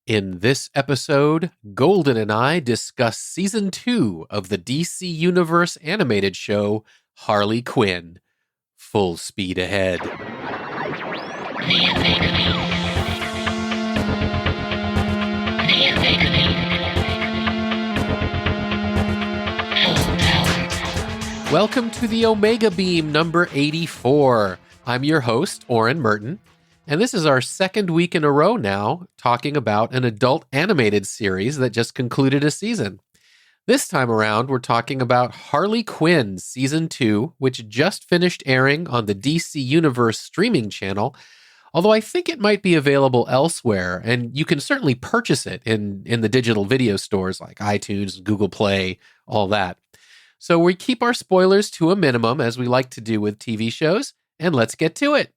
In this episode, Golden and I discuss Season 2 of the DC Universe animated show, Harley Quinn. Full speed ahead. Welcome to the Omega Beam number 84. I'm your host, Oren Merton. And this is our second week in a row now talking about an adult animated series that just concluded a season. This time around, we're talking about Harley Quinn Season 2, which just finished airing on the DC Universe streaming channel, although I think it might be available elsewhere, and you can certainly purchase it in the digital video stores like iTunes, Google Play, all that. So we keep our spoilers to a minimum, as we like to do with TV shows, and let's get to it.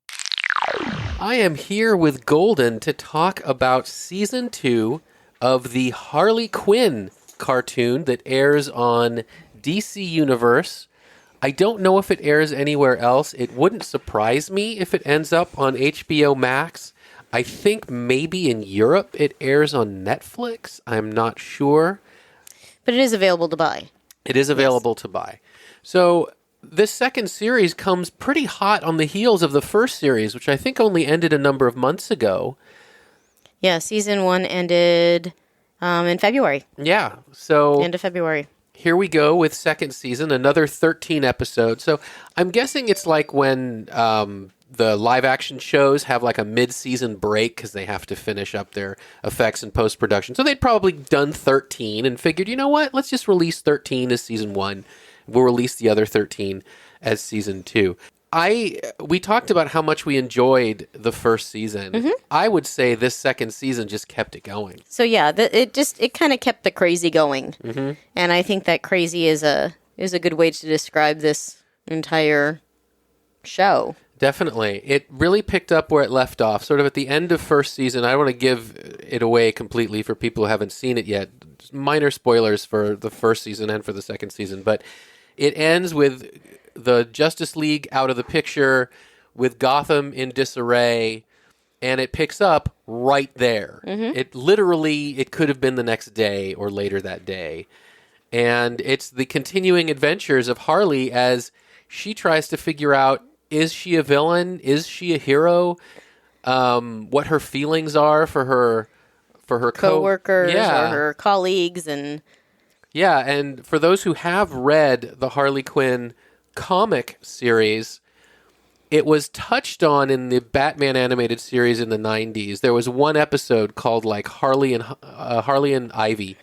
I am here with Golden to talk about Season 2 of the Harley Quinn cartoon that airs on DC Universe. I don't know if it airs anywhere else. It wouldn't surprise me if it ends up on HBO Max. I think maybe in Europe it airs on Netflix. I'm not sure. But it is available to buy. It is available to buy. So this second series comes pretty hot on the heels of the first series, which I think only ended a number of months ago. Yeah, season 1 ended in February. Yeah, so end of February. Here we go with second season, another 13 episodes. So I'm guessing it's like when the live action shows have like a mid-season break because they have to finish up their effects and post-production. So they'd probably done 13 and figured, you know what, let's just release 13 as season 1. We'll release the other 13 as season 2. We talked about how much we enjoyed the first season. Mm-hmm. I would say this second season just kept it going. So yeah, it kind of kept the crazy going. Mm-hmm. And I think that crazy is a good way to describe this entire show. Definitely. It really picked up where it left off, sort of at the end of first season. I don't want to give it away completely for people who haven't seen it yet. Minor spoilers for the first season and for the second season, but it ends with the Justice League out of the picture, with Gotham in disarray, and it picks up right there. Mm-hmm. It could have been the next day or later that day. And it's the continuing adventures of Harley as she tries to figure out, is she a villain? Is she a hero? What her feelings are for her coworkers or her colleagues. Yeah, and for those who have read the Harley Quinn comic series, it was touched on in the Batman animated series in the 90s. There was one episode called like Harley and Ivy,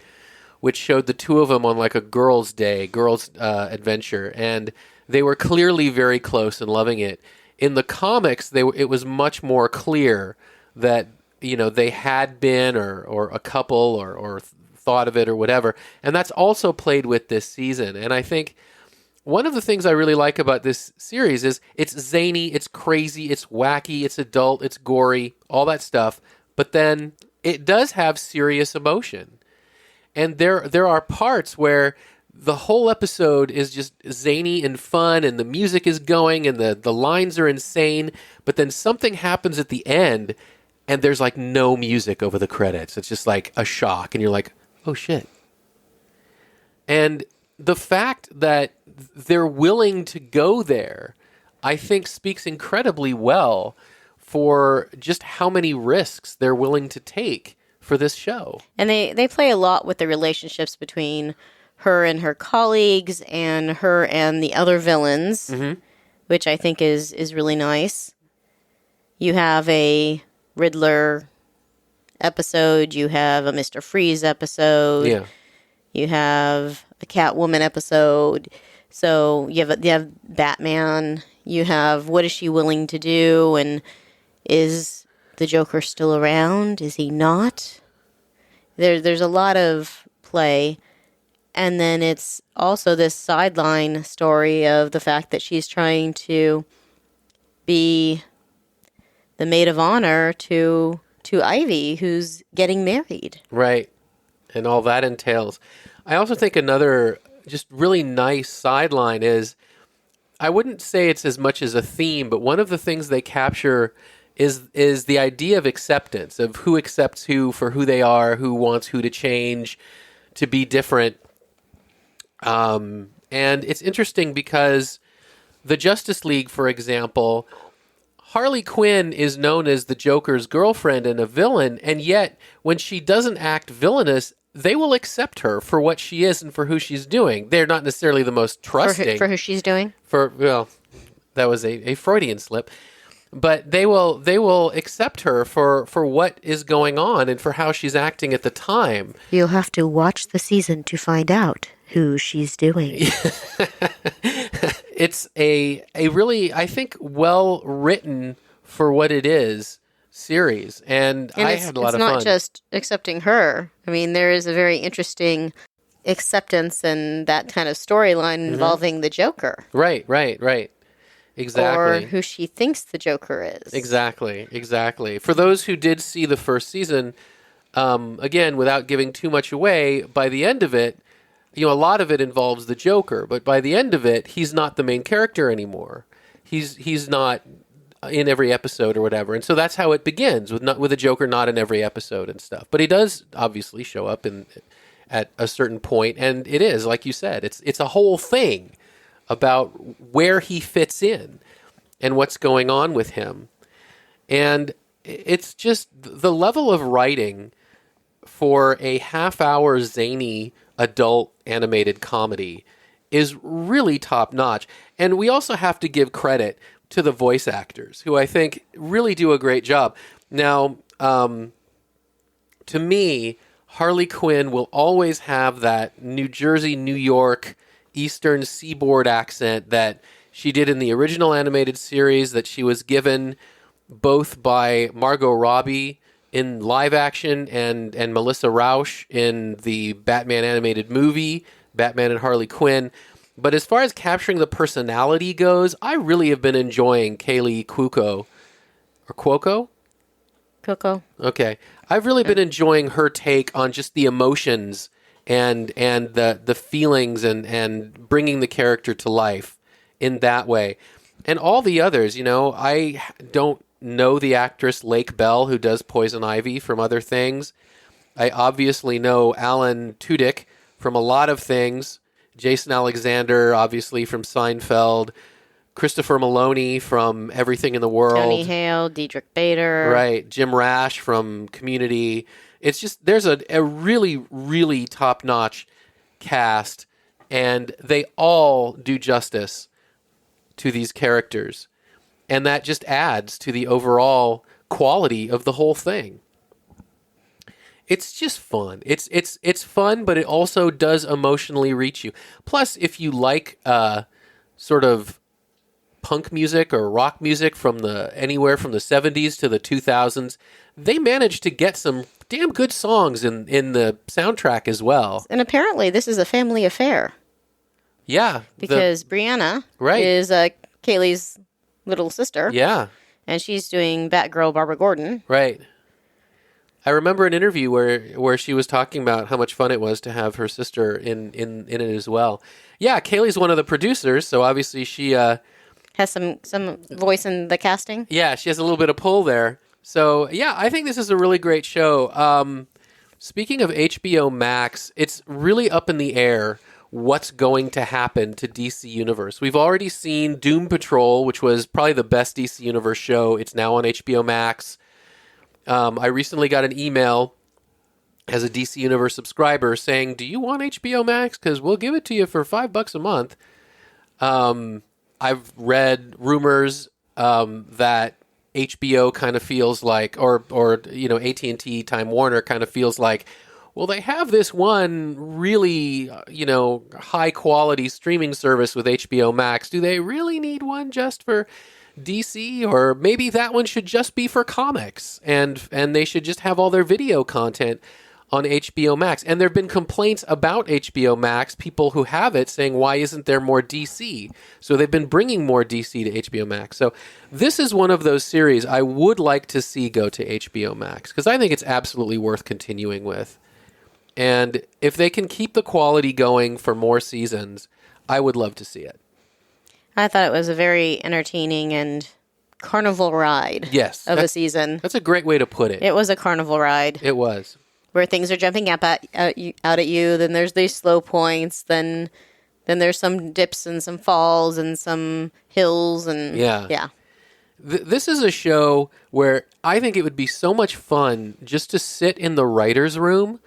which showed the two of them on like a girls' adventure, and they were clearly very close and loving it. In the comics, it was much more clear that, you know, they had been or a couple or thought of it or whatever, and that's also played with this season. And I think one of the things I really like about this series is it's zany, it's crazy, it's wacky, it's adult, it's gory, all that stuff, but then it does have serious emotion. And there are parts where the whole episode is just zany and fun, and the music is going, and the lines are insane, but then something happens at the end, and there's like no music over the credits. It's just like a shock, and you're like, oh shit. And the fact that they're willing to go there, I think speaks incredibly well for just how many risks they're willing to take for this show. And they play a lot with the relationships between her and her colleagues and her and the other villains, mm-hmm. which I think is really nice. You have a Riddler episode, you have a Mr. Freeze episode, you have a Catwoman episode, so you have Batman, you have what is she willing to do, and is the Joker still around, is he not? There's a lot of play, and then it's also this sideline story of the fact that she's trying to be the maid of honor to Ivy, who's getting married. Right. And all that entails. I also think another just really nice sideline is, I wouldn't say it's as much as a theme, but one of the things they capture is the idea of acceptance, of who accepts who for who they are, who wants who to change, to be different. And it's interesting because the Justice League, for example, Harley Quinn is known as the Joker's girlfriend and a villain, and yet when she doesn't act villainous, they will accept her for what she is and for who she's doing. They're not necessarily the most trusting. For who she's doing? Well, that was a Freudian slip. But they will accept her for what is going on and for how she's acting at the time. You'll have to watch the season to find out who she's doing. It's a really, I think, well written for what it is series, and I had a lot of fun. It's not just accepting her. I mean, there is a very interesting acceptance and that kind of storyline involving the Joker. Right. Exactly. Or who she thinks the Joker is. Exactly. For those who did see the first season, again, without giving too much away, by the end of it, a lot of it involves the Joker, but by the end of it, he's not the main character anymore. He's not in every episode or whatever, and so that's how it begins with the Joker not in every episode and stuff. But he does obviously show up at a certain point, and it is like you said, it's a whole thing about where he fits in and what's going on with him. And it's just the level of writing for a half-hour zany adult animated comedy is really top-notch. And we also have to give credit to the voice actors, who I think really do a great job. Now, to me, Harley Quinn will always have that New Jersey, New York, Eastern Seaboard accent that she did in the original animated series, that she was given both by Margot Robbie in live action and Melissa Rauch in the Batman animated movie, Batman and Harley Quinn. But as far as capturing the personality goes, I really have been enjoying Kaylee Cuoco. Or Cuoco? Coco. Okay. I've really been enjoying her take on just the emotions and the feelings and bringing the character to life in that way. And all the others, I don't know the actress Lake Bell, who does Poison Ivy, from other things. I obviously know Alan Tudyk from a lot of things. Jason Alexander, obviously, from Seinfeld. Christopher Maloney from Everything in the World. Tony Hale, Diedrich Bader. Right. Jim Rash from Community. It's just, there's a really, really top-notch cast, and they all do justice to these characters. And that just adds to the overall quality of the whole thing. It's just fun. It's fun, but it also does emotionally reach you. Plus, if you like sort of punk music or rock music from anywhere from the 70s to the 2000s, they managed to get some damn good songs in the soundtrack as well. And apparently this is a family affair. Yeah. Because Brianna is Kaylee's little sister. Yeah. And she's doing Batgirl Barbara Gordon. Right. I remember an interview where she was talking about how much fun it was to have her sister in it as well. Yeah, Kaylee's one of the producers, so obviously she has some voice in the casting. Yeah, she has a little bit of pull there. So, yeah, I think this is a really great show. Speaking of HBO Max, it's really up in the air what's going to happen to DC Universe. We've already seen Doom Patrol, which was probably the best DC Universe show. It's now on HBO Max. I recently got an email as a DC Universe subscriber saying, "Do you want HBO Max? Because we'll give it to you for $5 a month." I've read rumors that HBO kind of feels like, or AT&T Time Warner kind of feels like, well, they have this one really high quality streaming service with HBO Max. Do they really need one just for DC? Or maybe that one should just be for comics, and they should just have all their video content on HBO Max. And there have been complaints about HBO Max, people who have it saying, why isn't there more DC? So they've been bringing more DC to HBO Max. So this is one of those series I would like to see go to HBO Max, because I think it's absolutely worth continuing with. And if they can keep the quality going for more seasons, I would love to see it. I thought it was a very entertaining and carnival ride Yes. of a season. That's a great way to put it. It was a carnival ride. It was. Where things are jumping out at you, then there's these slow points, then there's some dips and some falls and some hills and yeah. This is a show where I think it would be so much fun just to sit in the writer's room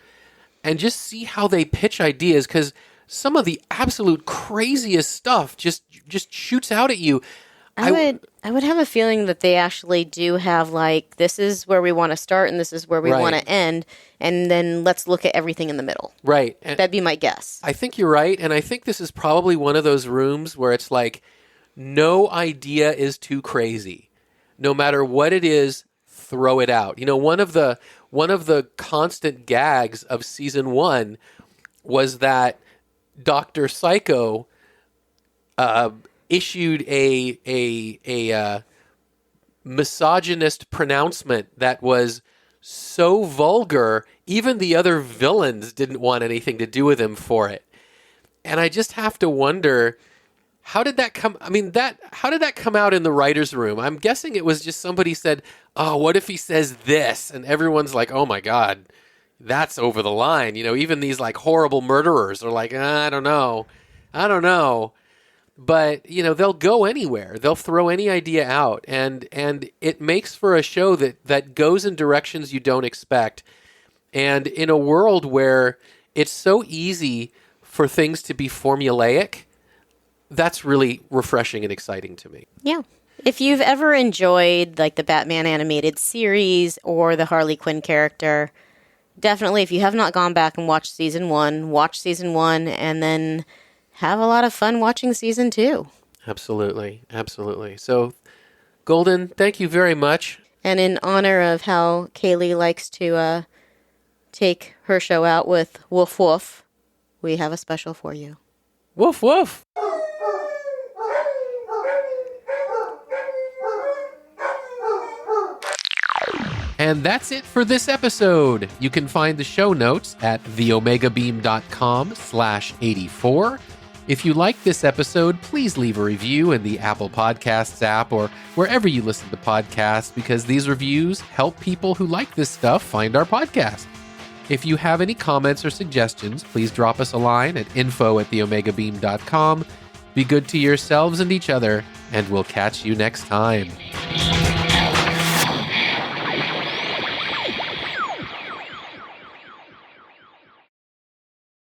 and just see how they pitch ideas, because some of the absolute craziest stuff just shoots out at you. I would have a feeling that they actually do have, like, this is where we want to start and this is where we want to end, and then let's look at everything in the middle. Right. And that'd be my guess. I think you're right, and I think this is probably one of those rooms where it's like, no idea is too crazy. No matter what it is, throw it out. You know, one of the constant gags of season 1 was that Dr. Psycho issued a misogynist pronouncement that was so vulgar, even the other villains didn't want anything to do with him for it. And I just have to wonder, how did that come? I mean, how did that come out in the writer's room? I'm guessing it was just somebody said, "Oh, what if he says this?" And everyone's like, "Oh my God, that's over the line." You know, even these like horrible murderers are like, I don't know. But, you know, they'll go anywhere. They'll throw any idea out. And it makes for a show that goes in directions you don't expect. And in a world where it's so easy for things to be formulaic, that's really refreshing and exciting to me. Yeah. If you've ever enjoyed, like, the Batman animated series or the Harley Quinn character, definitely, if you have not gone back and watched season 1, watch season 1 and then have a lot of fun watching season 2. Absolutely. So, Golden, thank you very much. And in honor of how Kaylee likes to take her show out with Woof Woof, we have a special for you. Woof woof. And that's it for this episode. You can find the show notes at theomegabeam.com/84. If you like this episode, please leave a review in the Apple Podcasts app or wherever you listen to podcasts, because these reviews help people who like this stuff find our podcast. If you have any comments or suggestions, please drop us a line at info@theomegabeam.com. Be good to yourselves and each other, and we'll catch you next time.